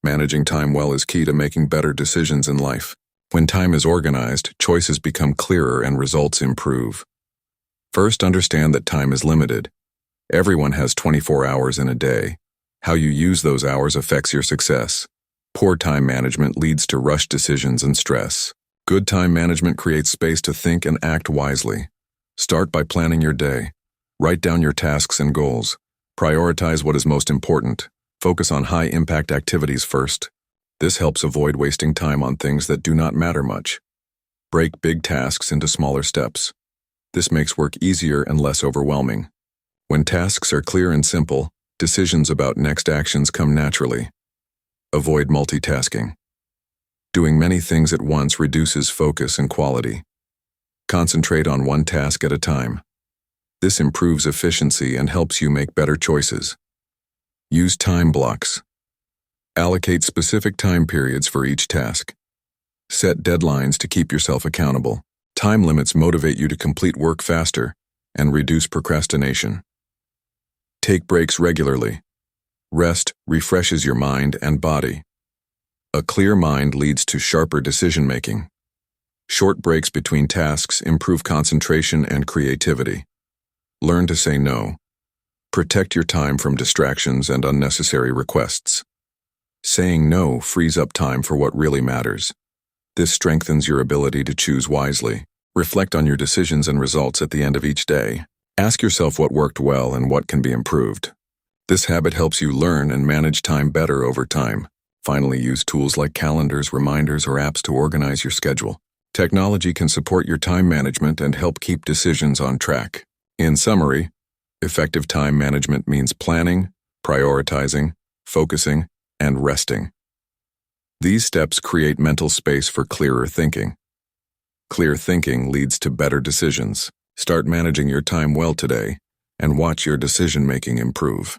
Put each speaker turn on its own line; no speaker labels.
Managing time well is key to making better decisions in life. When time is organized, choices become clearer and results improve. First, understand that time is limited. Everyone has 24 hours in a day. How you use those hours affects your success. Poor time management leads to rushed decisions and stress. Good time management creates space to think and act wisely. Start by planning your day. Write down your tasks and goals. Prioritize what is most important. Focus on high-impact activities first. This helps avoid wasting time on things that do not matter much. Break big tasks into smaller steps. This makes work easier and less overwhelming. When tasks are clear and simple, decisions about next actions come naturally. Avoid multitasking. Doing many things at once reduces focus and quality. Concentrate on one task at a time. This improves efficiency and helps you make better choices. Use time blocks. Allocate specific time periods for each task. Set deadlines to keep yourself accountable. Time limits motivate you to complete work faster and reduce procrastination. Take breaks regularly. Rest refreshes your mind and body. A clear mind leads to sharper decision-making. Short breaks between tasks improve concentration and creativity. Learn to say no. Protect your time from distractions and unnecessary requests. Saying no frees up time for what really matters. This strengthens your ability to choose wisely. Reflect on your decisions and results at the end of each day. Ask yourself what worked well and what can be improved. This habit helps you learn and manage time better over time. Finally, use tools like calendars, reminders, or apps to organize your schedule. Technology can support your time management and help keep decisions on track. In summary, effective time management means planning, prioritizing, focusing, and resting. These steps create mental space for clearer thinking. Clear thinking leads to better decisions. Start managing your time well today, and watch your decision-making improve.